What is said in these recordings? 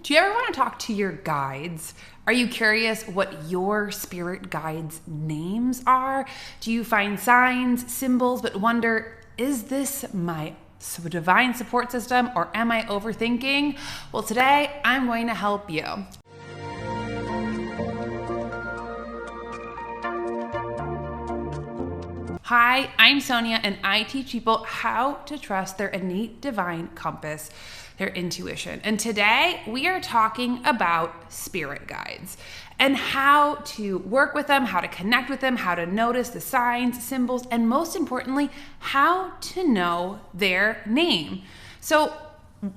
Do you ever want to talk to your guides? Are you curious what your spirit guides' names are? Do you find signs, symbols, but wonder, is this my divine support system or am I overthinking? Well, today I'm going to help you. Hi, I'm Sonia, and I teach people how to trust their innate divine compass, their intuition. And today we are talking about spirit guides and how to work with them, how to connect with them, how to notice the signs, symbols, and most importantly, how to know their name. So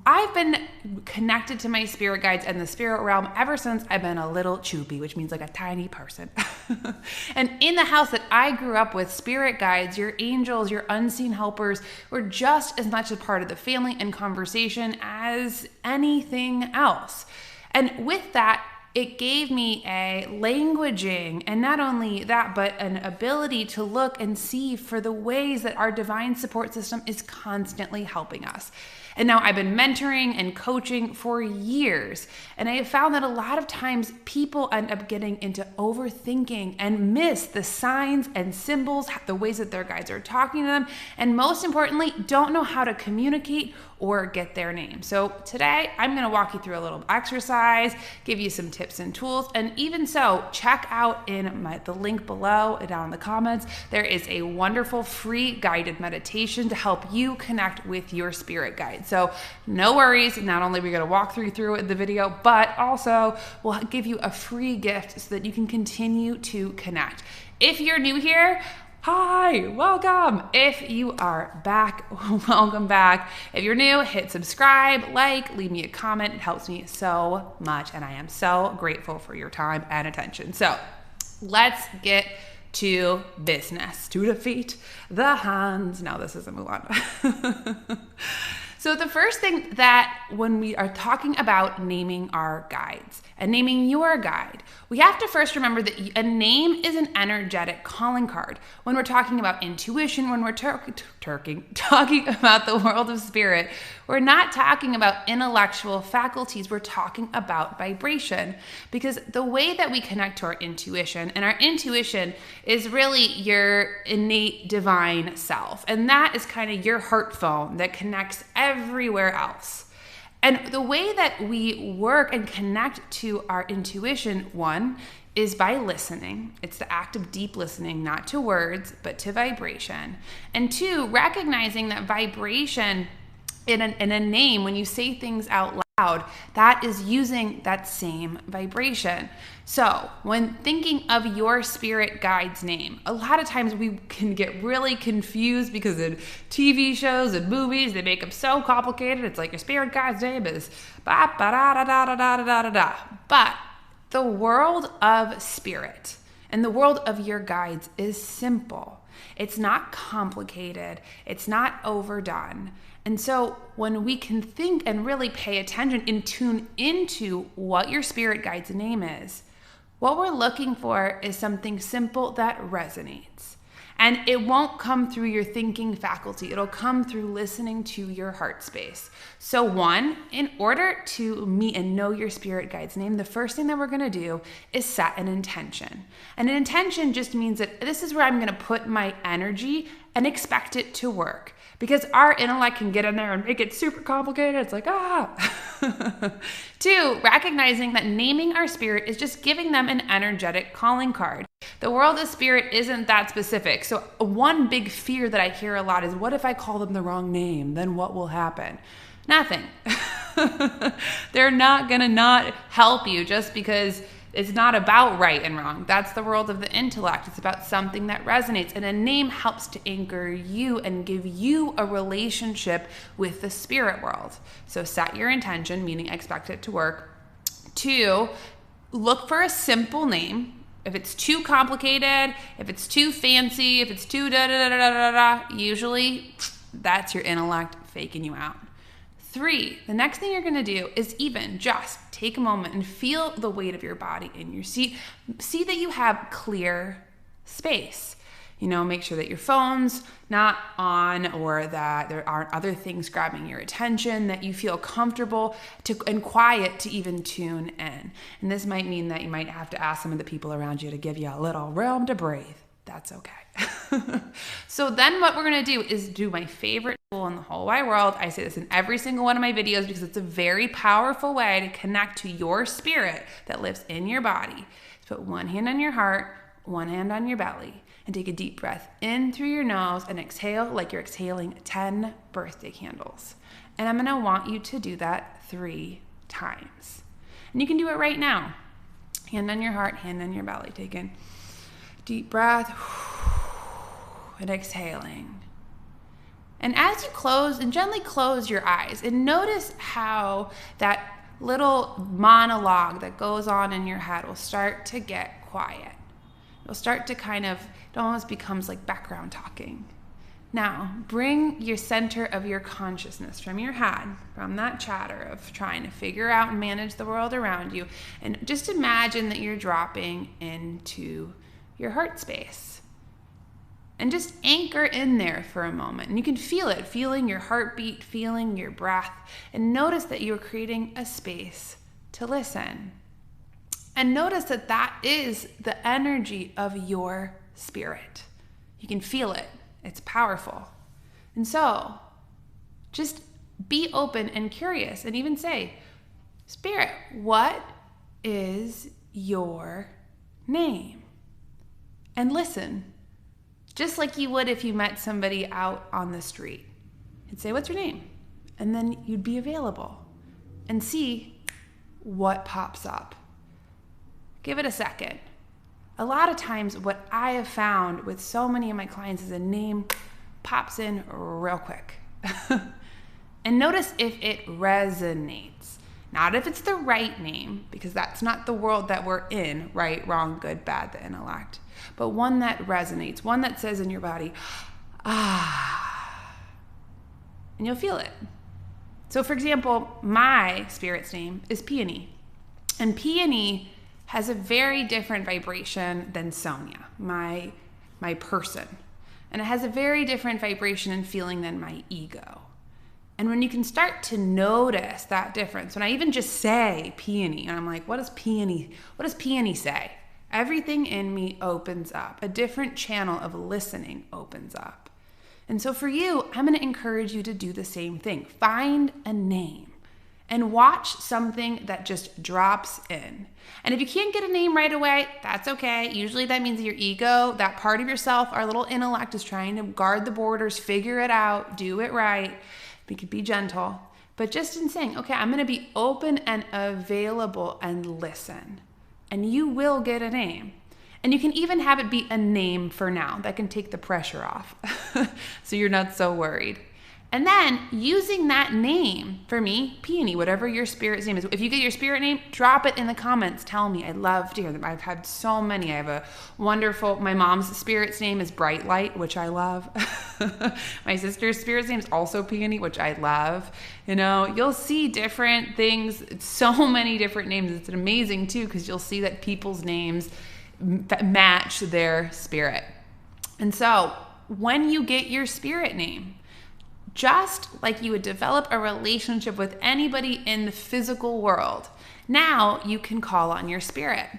I've been connected to my spirit guides and the spirit realm ever since I've been a little choopy, which means like a tiny person. And in the house that I grew up with, spirit guides, your angels, your unseen helpers were just as much a part of the family and conversation as anything else. And with that, it gave me a languaging, and not only that, but an ability to look and see for the ways that our divine support system is constantly helping us. And now I've been mentoring and coaching for years, and I have found that a lot of times people end up getting into overthinking and miss the signs and symbols, the ways that their guides are talking to them, and most importantly, don't know how to communicate or get their name. So today I'm going to walk you through a little exercise, give you some tips and tools, and even so, check out in the link below down in the comments. There is a wonderful free guided meditation to help you connect with your spirit guide. So no worries, not only are we going to walk through the video, but also we'll give you a free gift so that you can continue to connect. If you're new here, hi, welcome. If you are back, welcome back. If you're new, hit subscribe, leave me a comment. It helps me so much, and I am so grateful for your time and attention. So let's get to business. To defeat the hands. No, this isn't Mulan. So the first thing that when we are talking about naming our guides and naming your guide, we have to first remember that a name is an energetic calling card. When we're talking about intuition, when we're talking about the world of spirit, we're not talking about intellectual faculties, we're talking about vibration. Because the way that we connect to our intuition, and our intuition is really your innate divine self. And that is kind of your heart phone that connects everywhere else. And the way that we work and connect to our intuition, one, is by listening. It's the act of deep listening, not to words, but to vibration. And two, recognizing that vibration in a name, when you say things out loud, that is using that same vibration. So when thinking of your spirit guide's name, a lot of times we can get really confused because in TV shows and movies, they make them so complicated. It's like your spirit guide's name is ba-ba-da-da-da-da-da-da-da-da. But the world of spirit and the world of your guides is simple. It's not complicated. It's not overdone. And so when we can think and really pay attention and tune into what your spirit guide's name is, what we're looking for is something simple that resonates. And it won't come through your thinking faculty. It'll come through listening to your heart space. So one, in order to meet and know your spirit guide's name, the first thing that we're going to do is set an intention. And an intention just means that this is where I'm going to put my energy and expect it to work. Because our intellect can get in there and make it super complicated. It's like, Two, recognizing that naming our spirit is just giving them an energetic calling card. The world of spirit isn't that specific. So one big fear that I hear a lot is, what if I call them the wrong name? Then what will happen? Nothing. They're not going to not help you just because it's not about right and wrong. That's the world of the intellect. It's about something that resonates. And a name helps to anchor you and give you a relationship with the spirit world. So set your intention, meaning expect it to work. Two, look for a simple name. If it's too complicated, if it's too fancy, if it's too da-da-da-da-da-da, usually that's your intellect faking you out. Three, the next thing you're going to do is even just take a moment and feel the weight of your body in your seat. See that you have clear space. Make sure that your phone's not on or that there aren't other things grabbing your attention, that you feel comfortable and quiet to even tune in. And this might mean that you might have to ask some of the people around you to give you a little room to breathe. That's okay. So then what we're going to do is do my favorite tool in the whole wide world. I say this in every single one of my videos because it's a very powerful way to connect to your spirit that lives in your body. Put one hand on your heart, one hand on your belly, and take a deep breath in through your nose and exhale like you're exhaling 10 birthday candles. And I'm going to want you to do that 3 times. And you can do it right now. Hand on your heart, hand on your belly. Take in deep breath and exhaling. And as you close, and gently close your eyes, and notice how that little monologue that goes on in your head will start to get quiet. It'll start to it almost becomes like background talking. Now, bring your center of your consciousness from your head, from that chatter of trying to figure out and manage the world around you, and just imagine that you're dropping into your heart space. And just anchor in there for a moment. And you can feel it, feeling your heartbeat, feeling your breath, and notice that you're creating a space to listen. And notice that that is the energy of your spirit. You can feel it. It's powerful. And so just be open and curious and even say, Spirit, what is your name? And listen. Just like you would if you met somebody out on the street. You'd say, what's your name? And then you'd be available and see what pops up. Give it a second. A lot of times what I have found with so many of my clients is a name pops in real quick. And notice if it resonates. Not if it's the right name, because that's not the world that we're in, right, wrong, good, bad, the intellect. But one that resonates, one that says in your body, ah, and you'll feel it. So for example, my spirit's name is Peony. And Peony has a very different vibration than Sonia, my person. And it has a very different vibration and feeling than my ego. And when you can start to notice that difference, when I even just say peony, and I'm like, what does peony say? Everything in me opens up. A different channel of listening opens up. And so for you, I'm going to encourage you to do the same thing. Find a name and watch something that just drops in. And if you can't get a name right away, that's okay. Usually that means your ego, that part of yourself, our little intellect is trying to guard the borders, figure it out, do it right. We could be gentle, but just in saying, okay, I'm going to be open and available and listen, and you will get a name. And you can even have it be a name for now. That can take the pressure off so you're not so worried. And then using that name, for me, Peony, whatever your spirit's name is. If you get your spirit name, drop it in the comments. Tell me. I'd love to hear them. I've had so many. I have a wonderful, my mom's spirit's name is Bright Light, which I love. My sister's spirit's name is also Peony, which I love. You'll see different things, so many different names. It's amazing too, because you'll see that people's names match their spirit. And so when you get your spirit name, just like you would develop a relationship with anybody in the physical world, now you can call on your spirit.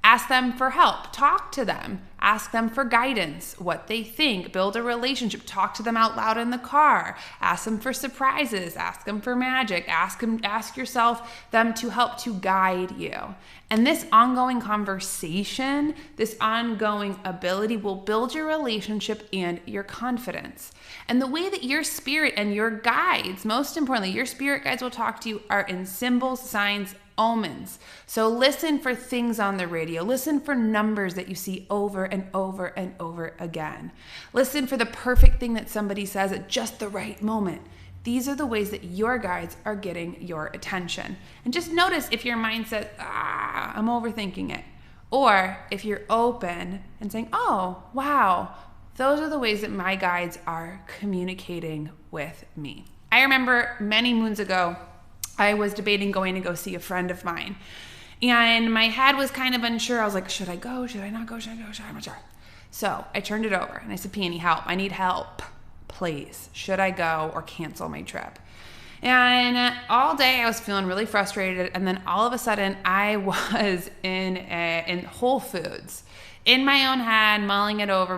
Ask them for help. Talk to them. Ask them for guidance, what they think. Build a relationship. Talk to them out loud in the car. Ask them for surprises. Ask them for magic. Ask yourself them to help to guide you. And this ongoing conversation, this ongoing ability will build your relationship and your confidence. And the way that your spirit and your guides, most importantly, your spirit guides will talk to you are in symbols, signs, omens. So listen for things on the radio. Listen for numbers that you see over and over and over again. Listen for the perfect thing that somebody says at just the right moment. These are the ways that your guides are getting your attention. And just notice if your mind says, I'm overthinking it. Or if you're open and saying, oh, wow, those are the ways that my guides are communicating with me. I remember many moons ago, I was debating going to go see a friend of mine. And my head was kind of unsure. I was like, should I go? Should I not go? Should I go? I'm not sure. So I turned it over and I said, Peony, help. I need help. Please. Should I go or cancel my trip? And all day I was feeling really frustrated. And then all of a sudden I was in Whole Foods in my own head, mulling it over.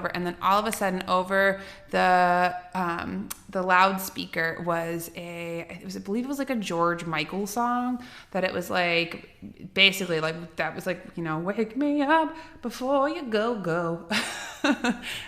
And then all of a sudden over the loudspeaker was I believe it was like a George Michael song that it was like, basically like, that was like, wake me up before you go.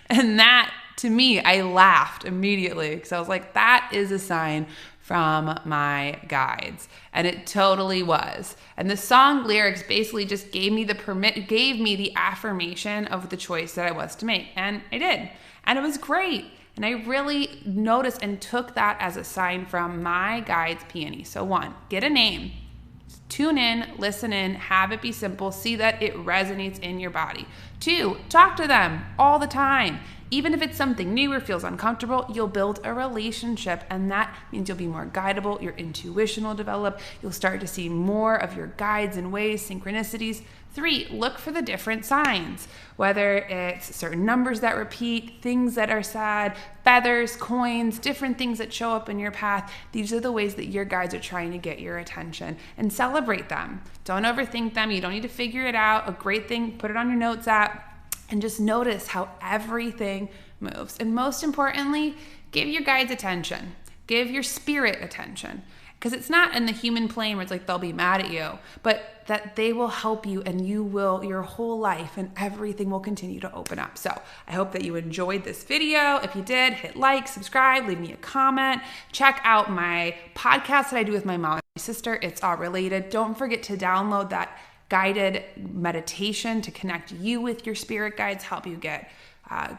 And that, to me, I laughed immediately because I was like, that is a sign from my guides. And it totally was. And the song lyrics basically just gave me the affirmation of the choice that I was to make. And I did. And it was great. And I really noticed and took that as a sign from my guides, Peony. So 1, get a name. Tune in, listen in, have it be simple, see that it resonates in your body. 2, talk to them all the time. Even if it's something new or feels uncomfortable, you'll build a relationship, and that means you'll be more guidable, your intuition will develop, you'll start to see more of your guides and ways, synchronicities. 3, look for the different signs, whether it's certain numbers that repeat, things that are sad, feathers, coins, different things that show up in your path. These are the ways that your guides are trying to get your attention, and celebrate them. Don't overthink them. You don't need to figure it out. A great thing, put it on your notes app. And just notice how everything moves. And most importantly, give your guides attention. Give your spirit attention. Because it's not in the human plane where it's like they'll be mad at you, but that they will help you, and you will, your whole life and everything will continue to open up. So I hope that you enjoyed this video. If you did, hit like, subscribe, leave me a comment. Check out my podcast that I do with my mom and my sister. It's all related. Don't forget to download that guided meditation to connect you with your spirit guides, help you get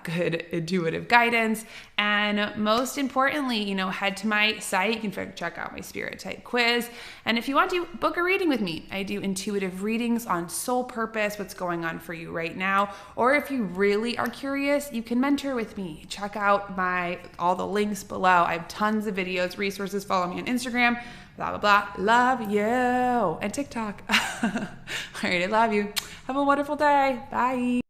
good intuitive guidance. And most importantly, head to my site. You can check out my spirit type quiz. And if you want to book a reading with me, I do intuitive readings on soul purpose, what's going on for you right now. Or if you really are curious, you can mentor with me. Check out all the links below. I have tons of videos, resources. Follow me on Instagram. Blah, blah, blah. Love you. And TikTok. All right, I love you. Have a wonderful day. Bye.